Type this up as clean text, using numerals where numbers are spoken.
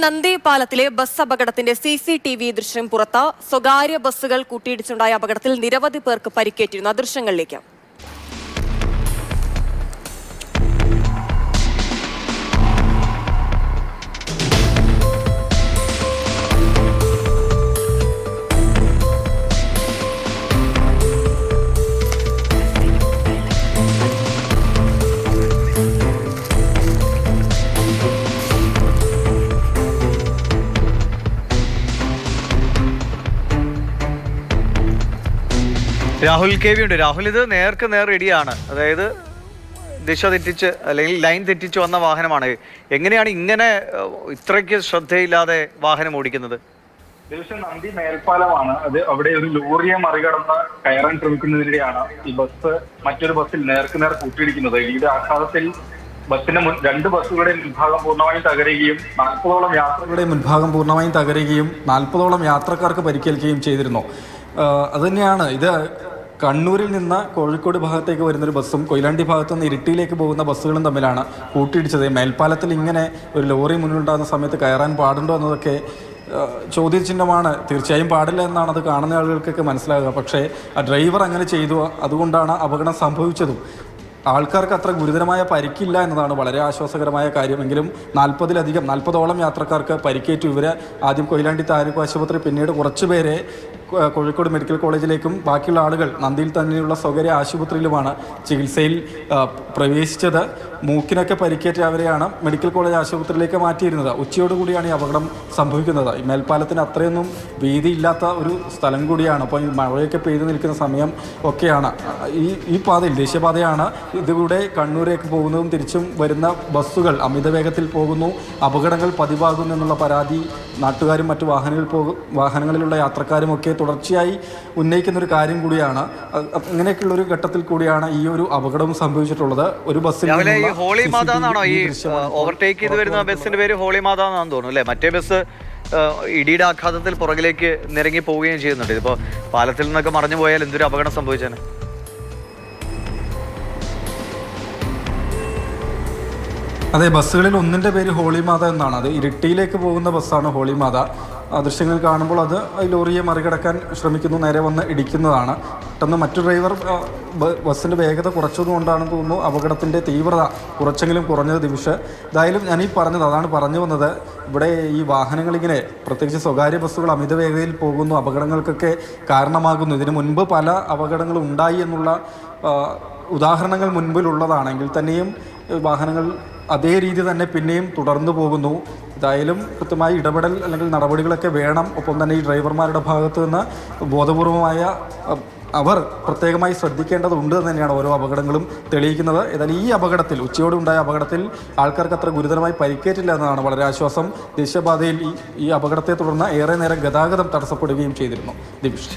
നന്ദി പാലത്തിലെ ബസ് അപകടത്തിന്റെ CCTV ദൃശ്യം പുറത്ത്. സ്വകാര്യ ബസ്സുകൾ കൂട്ടിയിടിച്ചുണ്ടായ അപകടത്തിൽ നിരവധി പേർക്ക് പരിക്കേറ്റിരുന്നു. ദൃശ്യങ്ങളിലേക്ക്. രാഹുൽ KV ഉണ്ട്. രാഹുൽ, ഇത് നേർക്ക് നേർ ഇടിയാണ്. അതായത് ദിശ തെറ്റിച്ച് അല്ലെങ്കിൽ ലൈൻ തെറ്റിച്ച് വന്ന വാഹനമാണ്. എങ്ങനെയാണ് ഇങ്ങനെ ഇത്രയ്ക്ക് ശ്രദ്ധയില്ലാതെ വാഹനം ഓടിക്കുന്നത്? ദിവസം നന്ദി മേൽപ്പാലമാണ് അത്. അവിടെ ഒരു ലോറിയെ മറികടന്ന് കയറാൻ ശ്രമിക്കുന്നതിനിടെയാണ് ഈ ബസ് മറ്റൊരു ബസ്സിൽ നേർക്കുനേർ കൂട്ടിയിടിക്കുന്നത്. ഇടിയുടെ ആഘാതത്തിൽ ബസ്സിന്റെ രണ്ട് ബസ്സുകളുടെ മുൻഭാഗം പൂർണ്ണമായും തകരുകയും 40ഓളം യാത്രക്കാർക്ക് പരിക്കേൽക്കുകയും ചെയ്തിരുന്നു. അതുതന്നെയാണ് ഇത്. കണ്ണൂരിൽ നിന്ന് കോഴിക്കോട് ഭാഗത്തേക്ക് വരുന്നൊരു ബസ്സും കൊയിലാണ്ടി ഭാഗത്തു നിന്ന് ഇരിട്ടിയിലേക്ക് പോകുന്ന ബസ്സുകളും തമ്മിലാണ് കൂട്ടിയിടിച്ചത്. മേൽപ്പാലത്തിൽ ഇങ്ങനെ ഒരു ലോറി മുന്നിലുണ്ടാകുന്ന സമയത്ത് കയറാൻ പാടുണ്ടോ എന്നതൊക്കെ ചോദ്യചിഹ്നമാണ്. തീർച്ചയായും പാടില്ല എന്നാണ് അത് കാണുന്ന ആളുകൾക്കൊക്കെ മനസ്സിലാകുക. പക്ഷേ ആ ഡ്രൈവർ അങ്ങനെ ചെയ്തു, അതുകൊണ്ടാണ് അപകടം സംഭവിച്ചതും. ആൾക്കാർക്ക് അത്ര ഗുരുതരമായ പരിക്കില്ല എന്നതാണ് വളരെ ആശ്വാസകരമായ കാര്യമെങ്കിലും 40ഓളം യാത്രക്കാർക്ക് പരിക്കേറ്റു. ഇവരെ ആദ്യം കൊയിലാണ്ടി താലൂക്ക് ആശുപത്രി, പിന്നീട് കുറച്ചുപേരെ കോഴിക്കോട് മെഡിക്കൽ കോളേജിലേക്കും ബാക്കിയുള്ള ആളുകൾ നന്ദിയിൽ തന്നെയുള്ള സ്വകാര്യ ആശുപത്രിയിലുമാണ് ചികിത്സയിൽ പ്രവേശിച്ചത്. മൂക്കിനൊക്കെ പരിക്കേറ്റ അവരെയാണ് മെഡിക്കൽ കോളേജ് ആശുപത്രിയിലേക്ക് മാറ്റിയിരുന്നത്. ഉച്ചയോടുകൂടിയാണ് ഈ അപകടം സംഭവിക്കുന്നത്. ഈ മേൽപ്പാലത്തിന് അത്രയൊന്നും വീതിയില്ലാത്ത ഒരു സ്ഥലം കൂടിയാണ്. അപ്പോൾ ഈ മഴയൊക്കെ പെയ്തു നിൽക്കുന്ന സമയം ഒക്കെയാണ്. ഈ പാതയിൽ, ദേശീയപാതയാണ്, ഇതിലൂടെ കണ്ണൂരേക്ക് പോകുന്നതും തിരിച്ചും വരുന്ന ബസ്സുകൾ അമിത വേഗത്തിൽ പോകുന്നു, അപകടങ്ങൾ പതിവാകുന്നു എന്നുള്ള പരാതി നാട്ടുകാരും മറ്റു വാഹനങ്ങളിലുള്ള യാത്രക്കാരും ഒക്കെ തുടർച്ചയായി ഉന്നയിക്കുന്നൊരു കാര്യം കൂടിയാണ്. ഇങ്ങനെയൊക്കെയുള്ളൊരു ഘട്ടത്തിൽ കൂടിയാണ് ഈ ഒരു അപകടം സംഭവിച്ചിട്ടുള്ളത്. ഒരു ബസ്സിൽ ഹോളി മാത എന്നാണോ ഈ ഓവർടേക്ക് ചെയ്ത് വരുന്ന ബസ്സിന്റെ പേര്? ഹോളി മാത എന്നാണെന്ന് തോന്നുന്നു അല്ലേ? മറ്റേ ബസ് ഇടിയുടെ ആഘാതത്തിൽ പുറകിലേക്ക് നിരങ്ങി പോവുകയും ചെയ്യുന്നുണ്ട്. ഇതിപ്പോ പാലത്തിൽ നിന്നൊക്കെ മറിഞ്ഞു പോയാൽ എന്തൊരു അപകടം സംഭവിച്ചേനെ. അതെ, ബസ്സുകളിൽ ഒന്നിൻ്റെ പേര് ഹോളി മാത എന്നാണ്. അത് ഇരിട്ടിയിലേക്ക് പോകുന്ന ബസ്സാണ് ഹോളി മാത. ദൃശ്യങ്ങൾ കാണുമ്പോൾ അത് ലോറിയെ മറികടക്കാൻ ശ്രമിക്കുന്നു, നേരെ വന്ന് ഇടിക്കുന്നതാണ്. പെട്ടെന്ന് മറ്റു ഡ്രൈവർ ബസ്സിൻ്റെ വേഗത കുറച്ചതുകൊണ്ടാണെന്ന് തോന്നുന്നു അപകടത്തിൻ്റെ തീവ്രത കുറച്ചെങ്കിലും കുറഞ്ഞത് നിമിഷം. എന്തായാലും ഞാനീ അതാണ് പറഞ്ഞു വന്നത്. ഇവിടെ ഈ വാഹനങ്ങളിങ്ങനെ, പ്രത്യേകിച്ച് സ്വകാര്യ ബസ്സുകൾ അമിത വേഗതയിൽ പോകുന്നു, അപകടങ്ങൾക്കൊക്കെ കാരണമാകുന്നു. ഇതിനു മുൻപ് പല അപകടങ്ങളും ഉണ്ടായി എന്നുള്ള ഉദാഹരണങ്ങൾ മുൻപിലുള്ളതാണെങ്കിൽ തന്നെയും വാഹനങ്ങൾ അതേ രീതി തന്നെ പിന്നെയും തുടർന്നു പോകുന്നു. എന്തായാലും കൃത്യമായി ഇടപെടൽ അല്ലെങ്കിൽ നടപടികളൊക്കെ വേണം. ഒപ്പം തന്നെ ഈ ഡ്രൈവർമാരുടെ ഭാഗത്തു നിന്ന് ബോധപൂർവമായ അവർ പ്രത്യേകമായി ശ്രദ്ധിക്കേണ്ടതുണ്ട് എന്ന് തന്നെയാണ് ഓരോ അപകടങ്ങളും തെളിയിക്കുന്നത്. ഏതായാലും ഈ അപകടത്തിൽ, ഉച്ചയോടുണ്ടായ അപകടത്തിൽ ആൾക്കാർക്ക് അത്ര ഗുരുതരമായി പരിക്കേറ്റില്ല എന്നതാണ് വളരെ ആശ്വാസം. ദേശീയപാതയിൽ ഈ അപകടത്തെ തുടർന്ന് ഏറെ നേരം ഗതാഗതം തടസ്സപ്പെടുകയും ചെയ്തിരുന്നു. ദിവിഷ്.